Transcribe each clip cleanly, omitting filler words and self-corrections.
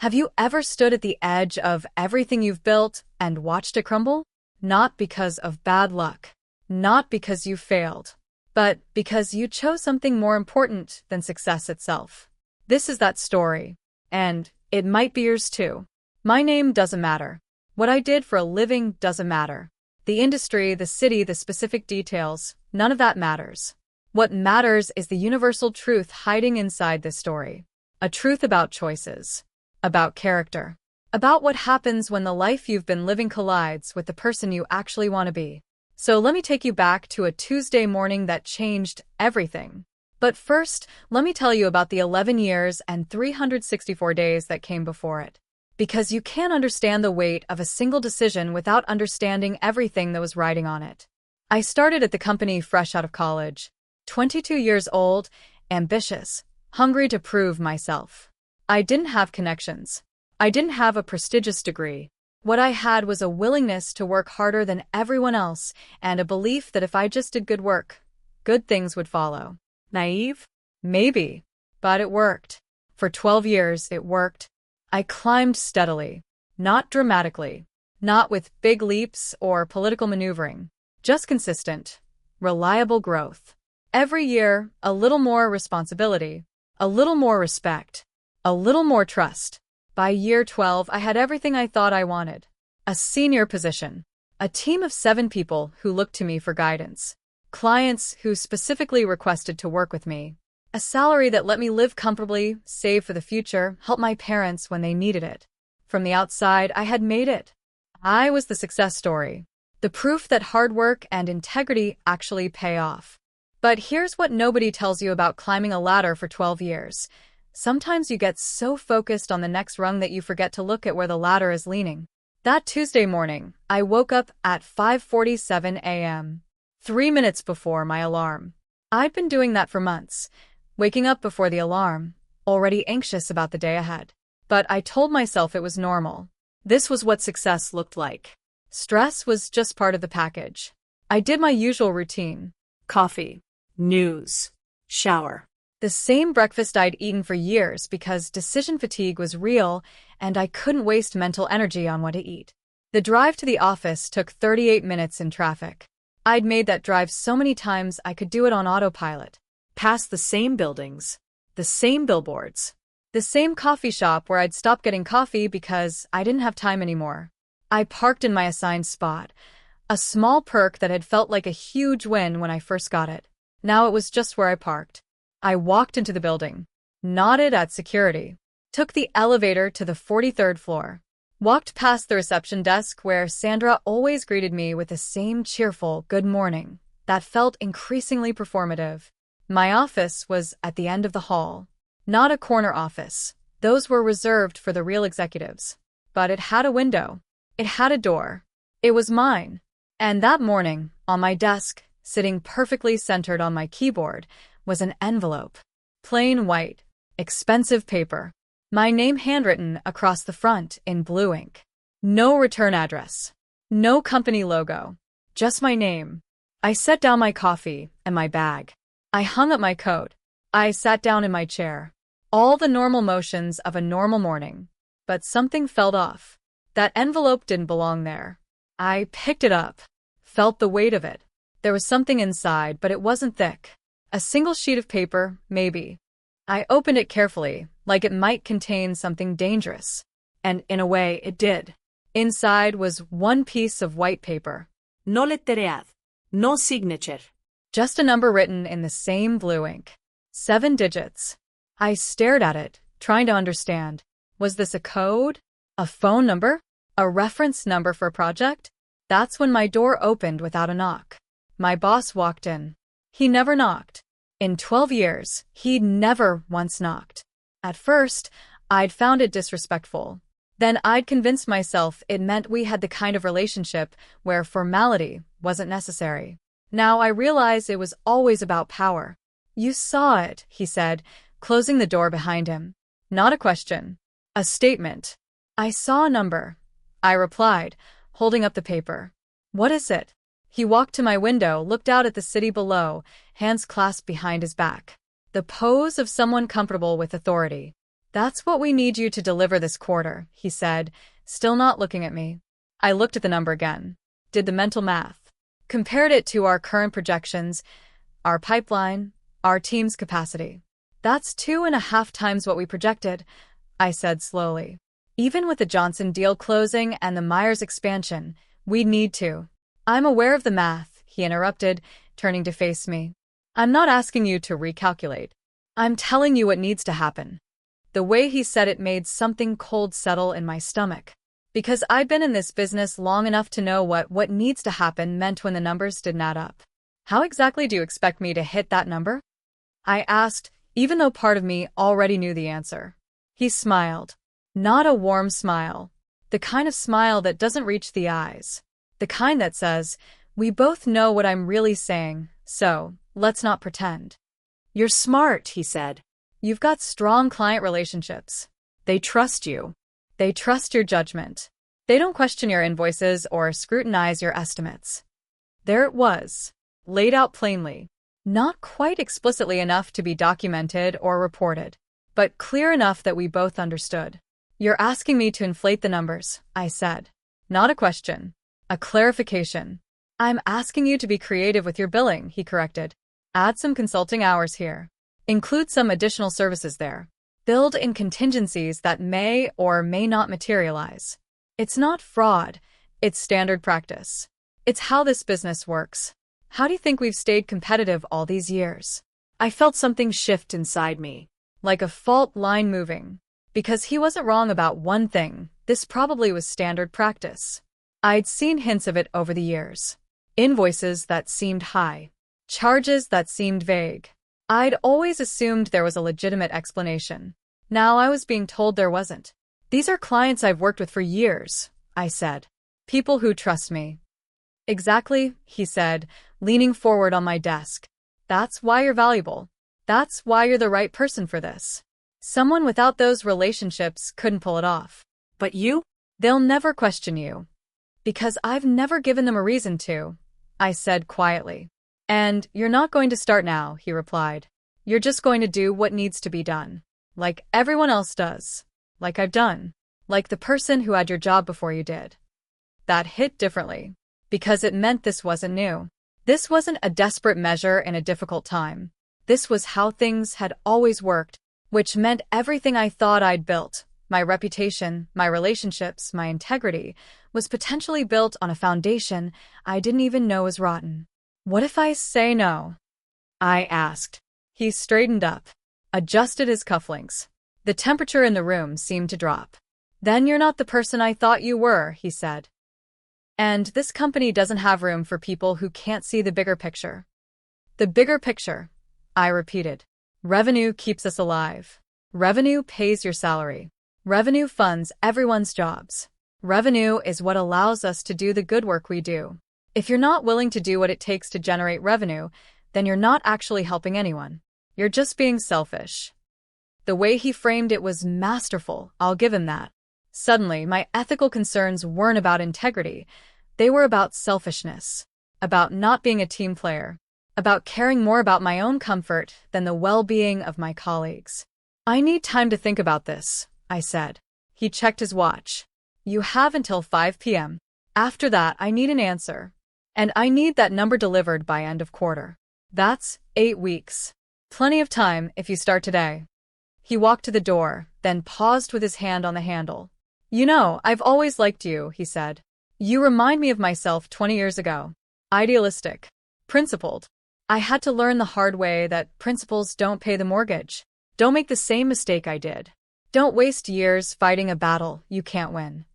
Have you ever stood at the edge of everything you've built and watched it crumble? Not because of bad luck, not because you failed, but because you chose something more important than success itself. This is that story, and it might be yours too. My name doesn't matter. What I did for a living doesn't matter. The industry, the city, the specific details, none of that matters. What matters is the universal truth hiding inside this story. A truth about choices, about character, about what happens when the life you've been living collides with the person you actually want to be. So let me take you back to a Tuesday morning that changed everything. But first, let me tell you about the 11 years and 364 days that came before it. Because you can't understand the weight of a single decision without understanding everything that was riding on it. I started at the company fresh out of college, 22 years old, ambitious, hungry to prove myself. I didn't have connections. I didn't have a prestigious degree. What I had was a willingness to work harder than everyone else and a belief that if I just did good work, good things would follow. Naive? Maybe. But it worked. For 12 years, it worked. I climbed steadily, not dramatically, not with big leaps or political maneuvering, just consistent, reliable growth. Every year, a little more responsibility, a little more respect, a little more trust. By year 12, I had everything I thought I wanted. A senior position, a team of 7 people who looked to me for guidance, clients who specifically requested to work with me, a salary that let me live comfortably, save for the future, help my parents when they needed it. From the outside, I had made it. I was the success story, the proof that hard work and integrity actually pay off. But here's what nobody tells you about climbing a ladder for 12 years. Sometimes you get so focused on the next rung that you forget to look at where the ladder is leaning. That Tuesday morning, I woke up at 5:47 a.m., 3 minutes before my alarm. I'd been doing that for months, waking up before the alarm, already anxious about the day ahead. But I told myself it was normal. This was what success looked like. Stress was just part of the package. I did my usual routine. Coffee, news, shower. The same breakfast I'd eaten for years because decision fatigue was real and I couldn't waste mental energy on what to eat. The drive to the office took 38 minutes in traffic. I'd made that drive so many times I could do it on autopilot. Past the same buildings, the same billboards, the same coffee shop where I'd stopped getting coffee because I didn't have time anymore. I parked in my assigned spot, a small perk that had felt like a huge win when I first got it. Now it was just where I parked. I walked into the building, nodded at security, took the elevator to the 43rd floor, walked past the reception desk where Sandra always greeted me with the same cheerful good morning that felt increasingly performative. My office was at the end of the hall, not a corner office. Those were reserved for the real executives. But it had a window. It had a door. It was mine. And that morning, on my desk, sitting perfectly centered on my keyboard, was an envelope. Plain white, expensive paper. My name handwritten across the front in blue ink. No return address. No company logo. Just my name. I set down my coffee and my bag. I hung up my coat. I sat down in my chair. All the normal motions of a normal morning. But something felt off. That envelope didn't belong there. I picked it up. Felt the weight of it. There was something inside, but it wasn't thick. A single sheet of paper, maybe. I opened it carefully, like it might contain something dangerous. And in a way, it did. Inside was one piece of white paper. No letteread. No signature. Just a number written in the same blue ink. 7 digits. I stared at it, trying to understand. Was this a code? A phone number? A reference number for a project? That's when my door opened without a knock. My boss walked in. He never knocked. In 12 years, he'd never once knocked. At first, I'd found it disrespectful. Then I'd convinced myself it meant we had the kind of relationship where formality wasn't necessary. Now I realize it was always about power. You saw it, he said, closing the door behind him. Not a question. A statement. I saw a number. I replied, holding up the paper. What is it? He walked to my window, looked out at the city below, hands clasped behind his back. The pose of someone comfortable with authority. That's what we need you to deliver this quarter, he said, still not looking at me. I looked at the number again, did the mental math, compared it to our current projections, our pipeline, our team's capacity. That's 2.5 times what we projected, I said slowly. Even with the Johnson deal closing and the Myers expansion, we need to. I'm aware of the math, he interrupted, turning to face me. I'm not asking you to recalculate. I'm telling you what needs to happen. The way he said it made something cold settle in my stomach. Because I'd been in this business long enough to know what needs to happen meant when the numbers didn't add up. How exactly do you expect me to hit that number? I asked, even though part of me already knew the answer. He smiled. Not a warm smile. The kind of smile that doesn't reach the eyes. The kind that says, we both know what I'm really saying, so let's not pretend. You're smart, he said. You've got strong client relationships. They trust you. They trust your judgment. They don't question your invoices or scrutinize your estimates. There it was, laid out plainly. Not quite explicitly enough to be documented or reported, but clear enough that we both understood. You're asking me to inflate the numbers, I said. Not a question. A clarification. I'm asking you to be creative with your billing, he corrected. Add some consulting hours here. Include some additional services there. Build in contingencies that may or may not materialize. It's not fraud. It's standard practice. It's how this business works. How do you think we've stayed competitive all these years? I felt something shift inside me. Like a fault line moving. Because he wasn't wrong about one thing, this probably was standard practice. I'd seen hints of it over the years. Invoices that seemed high. Charges that seemed vague. I'd always assumed there was a legitimate explanation. Now I was being told there wasn't. These are clients I've worked with for years, I said. People who trust me. Exactly, he said, leaning forward on my desk. That's why you're valuable. That's why you're the right person for this. Someone without those relationships couldn't pull it off. But you? They'll never question you. Because I've never given them a reason to, I said quietly. And you're not going to start now, he replied. You're just going to do what needs to be done. Like everyone else does. Like I've done. Like the person who had your job before you did. That hit differently. Because it meant this wasn't new. This wasn't a desperate measure in a difficult time. This was how things had always worked, which meant everything I thought I'd built, my reputation, my relationships, my integrity, was potentially built on a foundation I didn't even know was rotten. What if I say no? I asked. He straightened up, adjusted his cufflinks. The temperature in the room seemed to drop. Then you're not the person I thought you were, he said. And this company doesn't have room for people who can't see the bigger picture. The bigger picture, I repeated. Revenue keeps us alive. Revenue pays your salary. Revenue funds everyone's jobs. Revenue is what allows us to do the good work we do. If you're not willing to do what it takes to generate revenue, then you're not actually helping anyone. You're just being selfish. The way he framed it was masterful, I'll give him that. Suddenly, my ethical concerns weren't about integrity. They were about selfishness, about not being a team player, about caring more about my own comfort than the well-being of my colleagues. I need time to think about this, I said. He checked his watch. You have until 5 p.m. After that, I need an answer. And I need that number delivered by end of quarter. That's 8 weeks. Plenty of time if you start today. He walked to the door, then paused with his hand on the handle. You know, I've always liked you, he said. You remind me of myself 20 years ago. Idealistic. Principled. I had to learn the hard way that principles don't pay the mortgage. Don't make the same mistake I did. Don't waste years fighting a battle you can't win.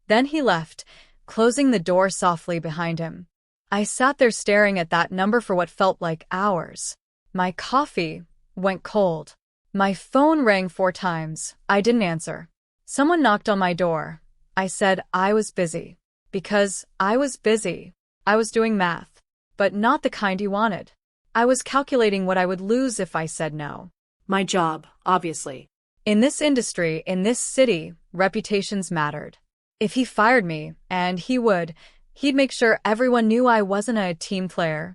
Then he left, closing the door softly behind him. I sat there staring at that number for what felt like hours. My coffee went cold. My phone rang 4 times. I didn't answer. Someone knocked on my door. I said I was busy. Because I was busy. I was doing math. But not the kind he wanted. I was calculating what I would lose if I said no. My job, obviously. In this industry, in this city, reputations mattered. If he fired me, and he would, he'd make sure everyone knew I wasn't a team player.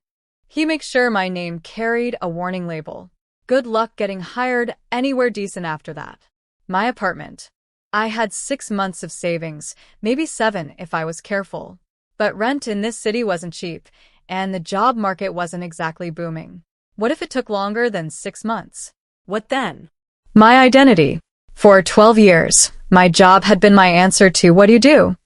He'd make sure my name carried a warning label. Good luck getting hired anywhere decent after that. My apartment. I had 6 months of savings, maybe 7 if I was careful. But rent in this city wasn't cheap, and the job market wasn't exactly booming. What if it took longer than 6 months? What then? My identity. For 12 years, my job had been my answer to what do you do?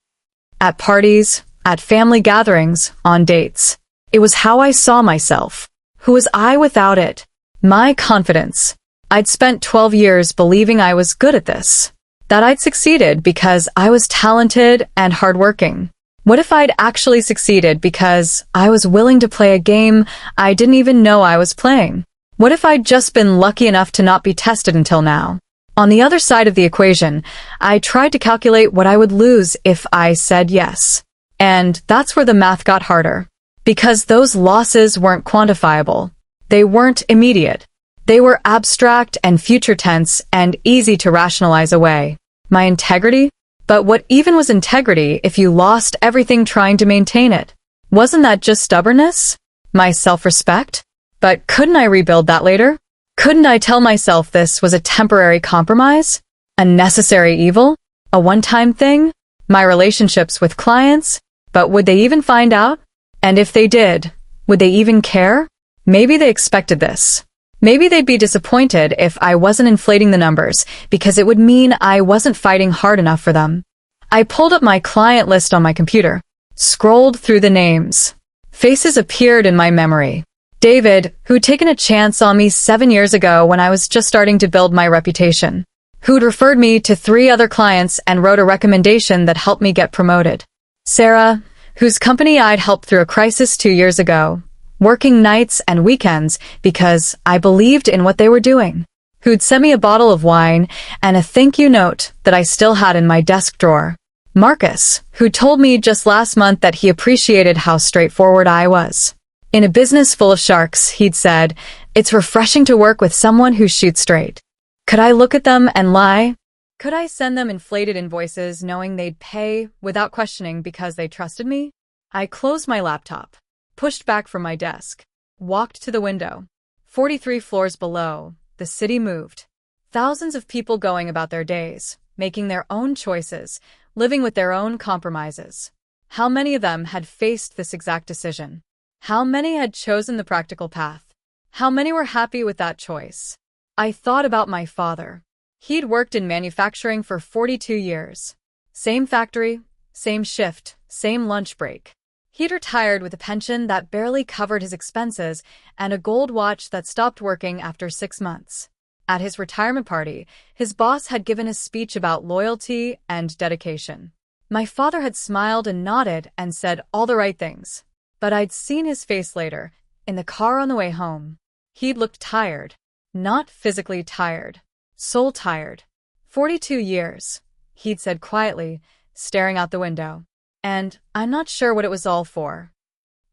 At parties, at family gatherings, on dates. It was how I saw myself. Who was I without it? My confidence. I'd spent 12 years believing I was good at this. That I'd succeeded because I was talented and hardworking. What if I'd actually succeeded because I was willing to play a game I didn't even know I was playing? What if I'd just been lucky enough to not be tested until now? On the other side of the equation, I tried to calculate what I would lose if I said yes. And that's where the math got harder. Because those losses weren't quantifiable. They weren't immediate. They were abstract and future tense and easy to rationalize away. My integrity? But what even was integrity if you lost everything trying to maintain it? Wasn't that just stubbornness? My self-respect? But couldn't I rebuild that later? Couldn't I tell myself this was a temporary compromise? A necessary evil? A one-time thing? My relationships with clients? But would they even find out? And if they did, would they even care? Maybe they expected this. Maybe they'd be disappointed if I wasn't inflating the numbers because it would mean I wasn't fighting hard enough for them. I pulled up my client list on my computer, scrolled through the names. Faces appeared in my memory. David, who'd taken a chance on me 7 years ago when I was just starting to build my reputation. Who'd referred me to 3 other clients and wrote a recommendation that helped me get promoted. Sarah, whose company I'd helped through a crisis 2 years ago, working nights and weekends because I believed in what they were doing. Who'd sent me a bottle of wine and a thank you note that I still had in my desk drawer. Marcus, who told me just last month that he appreciated how straightforward I was. In a business full of sharks, he'd said, "It's refreshing to work with someone who shoots straight." Could I look at them and lie? Could I send them inflated invoices knowing they'd pay without questioning because they trusted me? I closed my laptop, pushed back from my desk, walked to the window. 43 floors below, the city moved. Thousands of people going about their days, making their own choices, living with their own compromises. How many of them had faced this exact decision? How many had chosen the practical path? How many were happy with that choice? I thought about my father. He'd worked in manufacturing for 42 years. Same factory, same shift, same lunch break. He'd retired with a pension that barely covered his expenses and a gold watch that stopped working after 6 months. At his retirement party, his boss had given a speech about loyalty and dedication. My father had smiled and nodded and said all the right things. But I'd seen his face later, in the car on the way home. He'd looked tired. Not physically tired. Soul tired. 42 years, he'd said quietly, staring out the window. And I'm not sure what it was all for.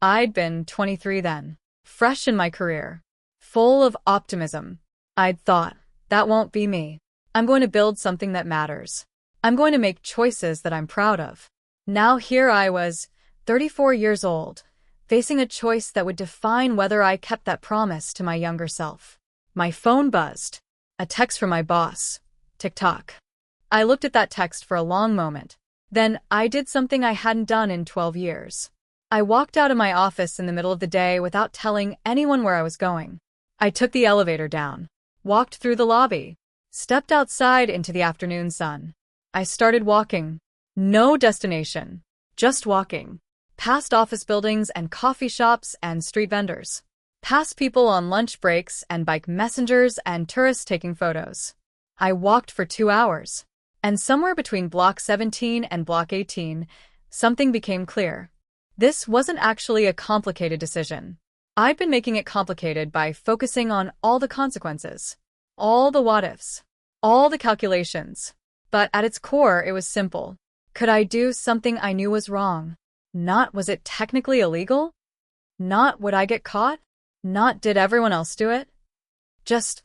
I'd been 23 then, fresh in my career, full of optimism. I'd thought, that won't be me. I'm going to build something that matters. I'm going to make choices that I'm proud of. Now here I was, 34 years old, facing a choice that would define whether I kept that promise to my younger self. My phone buzzed. A text from my boss. Tick-tock. I looked at that text for a long moment. Then I did something I hadn't done in 12 years. I walked out of my office in the middle of the day without telling anyone where I was going. I took the elevator down, walked through the lobby, stepped outside into the afternoon sun. I started walking. No destination. Just walking. Past office buildings and coffee shops and street vendors. Past people on lunch breaks and bike messengers and tourists taking photos. I walked for 2 hours. And somewhere between Block 17 and Block 18, something became clear. This wasn't actually a complicated decision. I'd been making it complicated by focusing on all the consequences, all the what-ifs, all the calculations. But at its core, it was simple. Could I do something I knew was wrong? Not was it technically illegal? Not would I get caught? Not did everyone else do it? Just,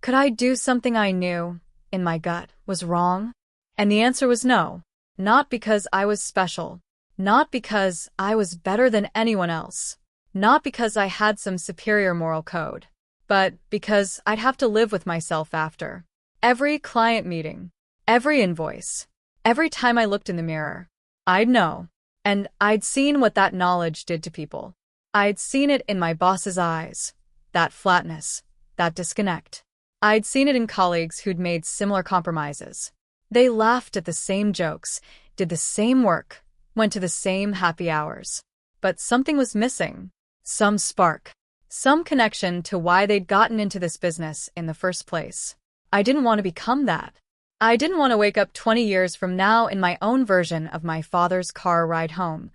could I do something I knew, in my gut, was wrong? And the answer was no. Not because I was special. Not because I was better than anyone else. Not because I had some superior moral code. But because I'd have to live with myself after. Every client meeting, every invoice, every time I looked in the mirror, I'd know. And I'd seen what that knowledge did to people. I'd seen it in my boss's eyes, that flatness, that disconnect. I'd seen it in colleagues who'd made similar compromises. They laughed at the same jokes, did the same work, went to the same happy hours. But something was missing. Some spark. Some connection to why they'd gotten into this business in the first place. I didn't want to become that. I didn't want to wake up 20 years from now in my own version of my father's car ride home,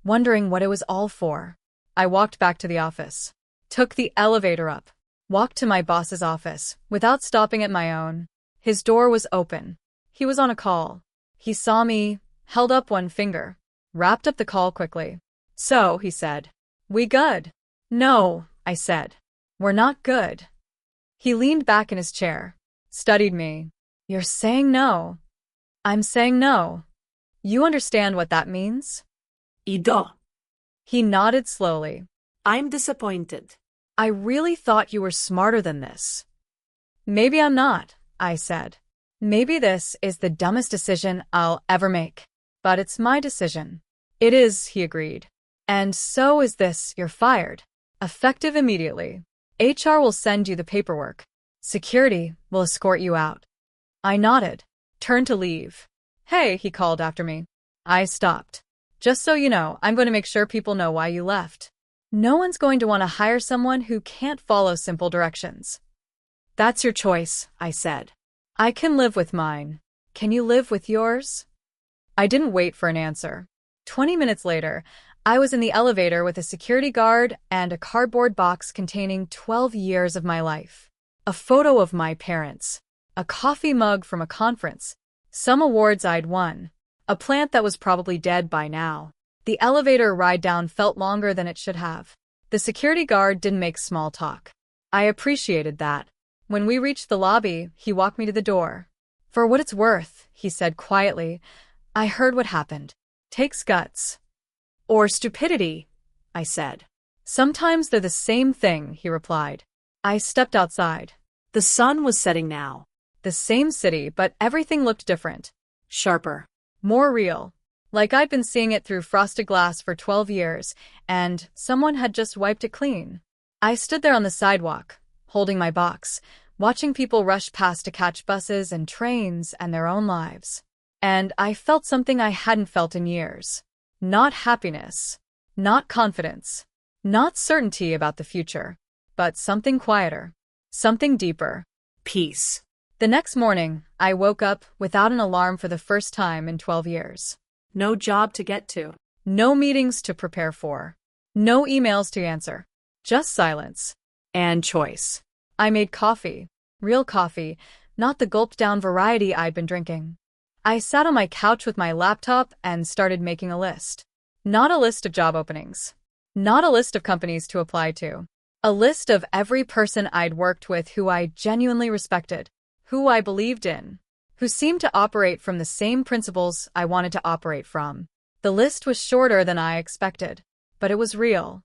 wondering what it was all for. I walked back to the office, took the elevator up, walked to my boss's office without stopping at my own. His door was open. He was on a call. He saw me, held up one finger, wrapped up the call quickly. "So," he said, "we good?" "No," I said. "We're not good." He leaned back in his chair, studied me. "You're saying no." "I'm saying no. You understand what that means?" Ido. He nodded slowly. I'm disappointed. "I really thought you were smarter than this." "Maybe I'm not," I said. "Maybe this is the dumbest decision I'll ever make. But it's my decision." "It is," he agreed. "And so is this. You're fired. Effective immediately. HR will send you the paperwork. Security will escort you out." I nodded, turned to leave. "Hey," he called after me. I stopped. "Just so you know, I'm going to make sure people know why you left. No one's going to want to hire someone who can't follow simple directions." "That's your choice," I said. "I can live with mine. Can you live with yours?" I didn't wait for an answer. 20 minutes later, I was in the elevator with a security guard and a cardboard box containing 12 years of my life. A photo of my parents. A coffee mug from a conference. Some awards I'd won. A plant that was probably dead by now. The elevator ride down felt longer than it should have. The security guard didn't make small talk. I appreciated that. When we reached the lobby, he walked me to the door. "For what it's worth," he said quietly, "I heard what happened. Takes guts." "Or stupidity," I said. "Sometimes they're the same thing," he replied. I stepped outside. The sun was setting now. The same city, but everything looked different. Sharper. More real. Like I'd been seeing it through frosted glass for 12 years, and someone had just wiped it clean. I stood there on the sidewalk, holding my box, watching people rush past to catch buses and trains and their own lives. And I felt something I hadn't felt in years. Not happiness. Not confidence. Not certainty about the future. But something quieter. Something deeper. Peace. The next morning, I woke up without an alarm for the first time in 12 years. No job to get to. No meetings to prepare for. No emails to answer. Just silence. And choice. I made coffee. Real coffee, not the gulped-down variety I'd been drinking. I sat on my couch with my laptop and started making a list. Not a list of job openings. Not a list of companies to apply to. A list of every person I'd worked with who I genuinely respected, who I believed in, who seemed to operate from the same principles I wanted to operate from. The list was shorter than I expected, but it was real.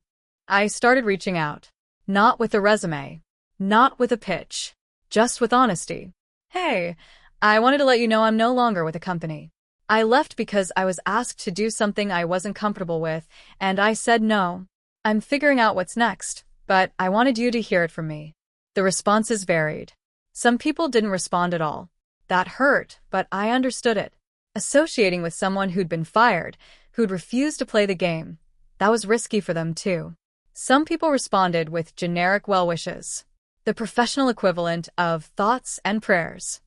I started reaching out. Not with a resume. Not with a pitch. Just with honesty. "Hey, I wanted to let you know I'm no longer with a company. I left because I was asked to do something I wasn't comfortable with, and I said no. I'm figuring out what's next, but I wanted you to hear it from me." The responses varied. Some people didn't respond at all. That hurt, but I understood it. Associating with someone who'd been fired, who'd refused to play the game, that was risky for them too. Some people responded with generic well wishes. The professional equivalent of thoughts and prayers.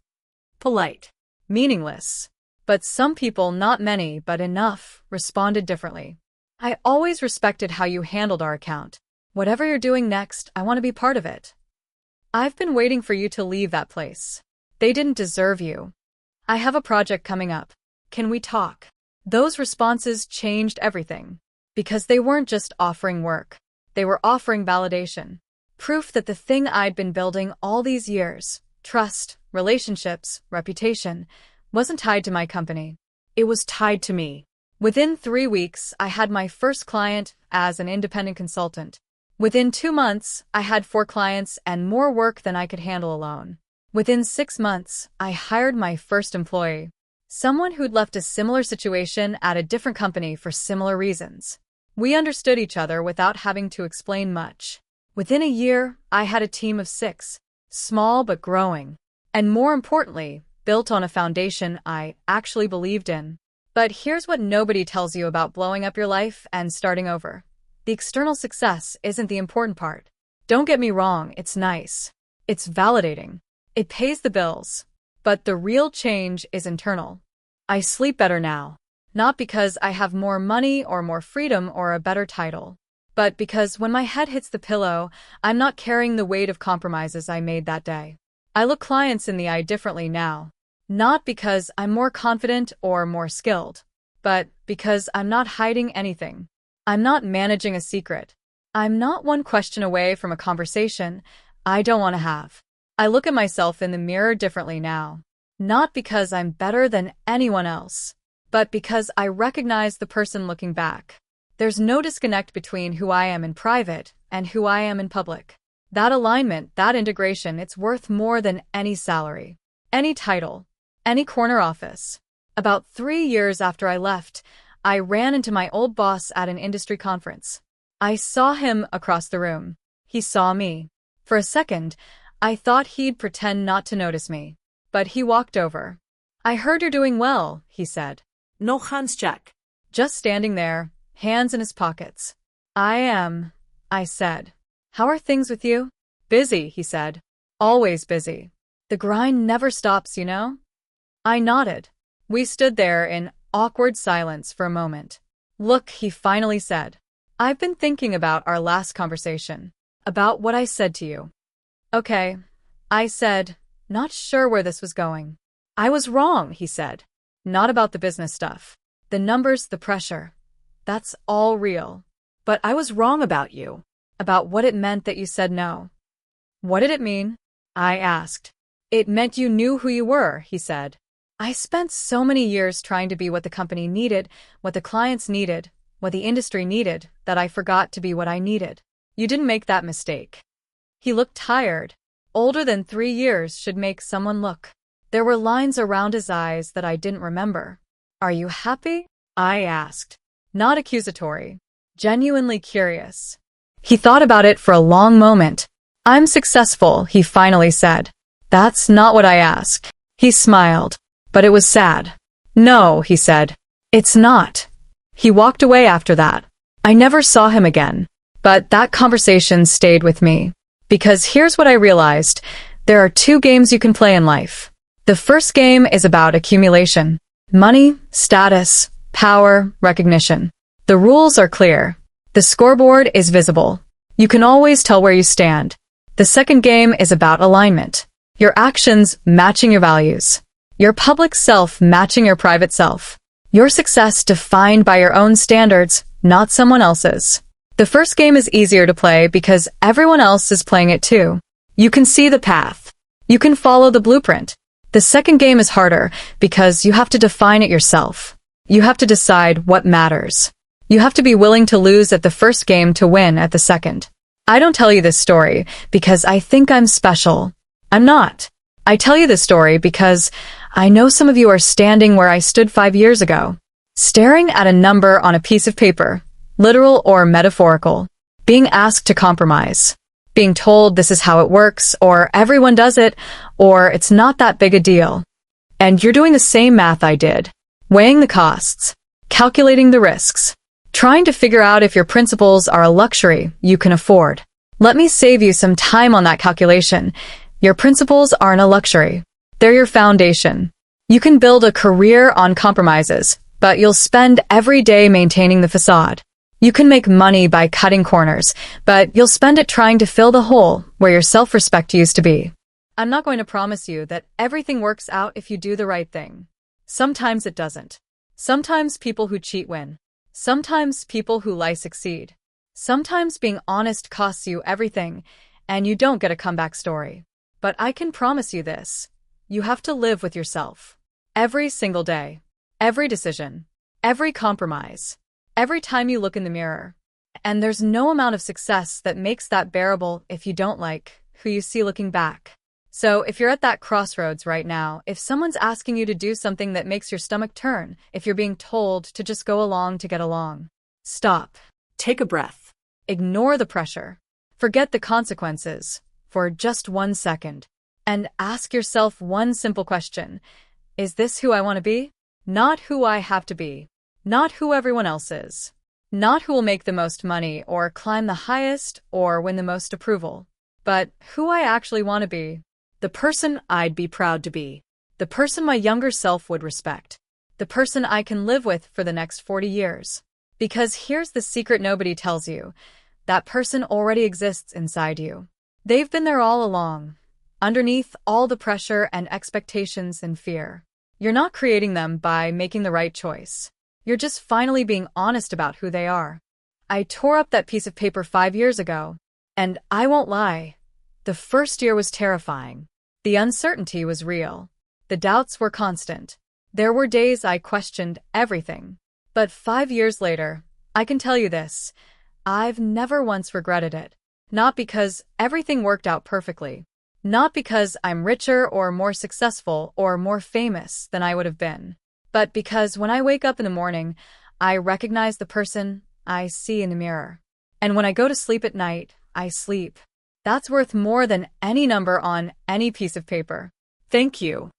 Polite. Meaningless. But some people, not many, but enough, responded differently. "I always respected how you handled our account. Whatever you're doing next, I want to be part of it. I've been waiting for you to leave that place. They didn't deserve you. I have a project coming up. Can we talk?" Those responses changed everything. Because they weren't just offering work. They were offering validation. Proof that the thing I'd been building all these years, trust, relationships, reputation, wasn't tied to my company. It was tied to me. Within 3 weeks, I had my first client as an independent consultant. Within 2 months, I had 4 clients and more work than I could handle alone. Within 6 months, I hired my first employee. Someone who'd left a similar situation at a different company for similar reasons. We understood each other without having to explain much. Within a year, I had a team of 6, small but growing, and more importantly, built on a foundation I actually believed in. But here's what nobody tells you about blowing up your life and starting over. The external success isn't the important part. Don't get me wrong, it's nice. It's validating. It pays the bills. But the real change is internal. I sleep better now. Not because I have more money or more freedom or a better title, but because when my head hits the pillow, I'm not carrying the weight of compromises I made that day. I look clients in the eye differently now. Not because I'm more confident or more skilled, but because I'm not hiding anything. I'm not managing a secret. I'm not one question away from a conversation I don't want to have. I look at myself in the mirror differently now. Not because I'm better than anyone else, but because I recognize the person looking back. There's no disconnect between who I am in private and who I am in public. That alignment, that integration, it's worth more than any salary, any title, any corner office. About 3 years after I left, I ran into my old boss at an industry conference. I saw him across the room. He saw me. For a second, I thought he'd pretend not to notice me. But he walked over. "I heard you're doing well," he said. No hands, Jack. Just standing there, hands in his pockets. "I am," I said. "How are things with you?" "Busy," he said. "Always busy. The grind never stops, you know?" I nodded. We stood there in awkward silence for a moment. "Look," he finally said. "I've been thinking about our last conversation. About what I said to you." "Okay," I said, not sure where this was going. "I was wrong," he said. "Not about the business stuff. The numbers, the pressure. That's all real. But I was wrong about you. About what it meant that you said no." "What did it mean?" I asked. "It meant you knew who you were," he said. "I spent so many years trying to be what the company needed, what the clients needed, what the industry needed, that I forgot to be what I needed. You didn't make that mistake." He looked tired. Older than 3 years should make someone look. There were lines around his eyes that I didn't remember. "Are you happy?" I asked. Not accusatory. Genuinely curious. He thought about it for a long moment. "I'm successful," he finally said. "That's not what I asked." He smiled. But it was sad. "No," he said. "It's not." He walked away after that. I never saw him again. But that conversation stayed with me. Because here's what I realized. There are 2 games you can play in life. The first game is about accumulation. Money, status, power, recognition. The rules are clear. The scoreboard is visible. You can always tell where you stand. The second game is about alignment. Your actions matching your values. Your public self matching your private self. Your success defined by your own standards, not someone else's. The first game is easier to play because everyone else is playing it too. You can see the path. You can follow the blueprint. The second game is harder because you have to define it yourself. You have to decide what matters. You have to be willing to lose at the first game to win at the second. I don't tell you this story because I think I'm special. I'm not. I tell you this story because I know some of you are standing where I stood 5 years ago, staring at a number on a piece of paper. Literal or metaphorical, being asked to compromise, being told this is how it works, or everyone does it, or it's not that big a deal. And you're doing the same math I did, weighing the costs, calculating the risks, trying to figure out if your principles are a luxury you can afford. Let me save you some time on that calculation. Your principles aren't a luxury. They're your foundation. You can build a career on compromises, but you'll spend every day maintaining the facade. You can make money by cutting corners, but you'll spend it trying to fill the hole where your self-respect used to be. I'm not going to promise you that everything works out if you do the right thing. Sometimes it doesn't. Sometimes people who cheat win. Sometimes people who lie succeed. Sometimes being honest costs you everything, and you don't get a comeback story. But I can promise you this. You have to live with yourself. Every single day. Every decision. Every compromise. Every time you look in the mirror. And there's no amount of success that makes that bearable if you don't like who you see looking back. So if you're at that crossroads right now, if someone's asking you to do something that makes your stomach turn, if you're being told to just go along to get along, stop. Take a breath. Ignore the pressure. Forget the consequences for just 1 second. And ask yourself one simple question. Is this who I want to be? Not who I have to be. Not who everyone else is. Not who will make the most money or climb the highest or win the most approval. But who I actually want to be. The person I'd be proud to be. The person my younger self would respect. The person I can live with for the next 40 years. Because here's the secret nobody tells you. That person already exists inside you. They've been there all along, underneath all the pressure and expectations and fear. You're not creating them by making the right choice. You're just finally being honest about who they are. I tore up that piece of paper 5 years ago, and I won't lie. The first year was terrifying. The uncertainty was real. The doubts were constant. There were days I questioned everything. But 5 years later, I can tell you this. I've never once regretted it. Not because everything worked out perfectly. Not because I'm richer or more successful or more famous than I would have been. But because when I wake up in the morning, I recognize the person I see in the mirror. And when I go to sleep at night, I sleep. That's worth more than any number on any piece of paper. Thank you.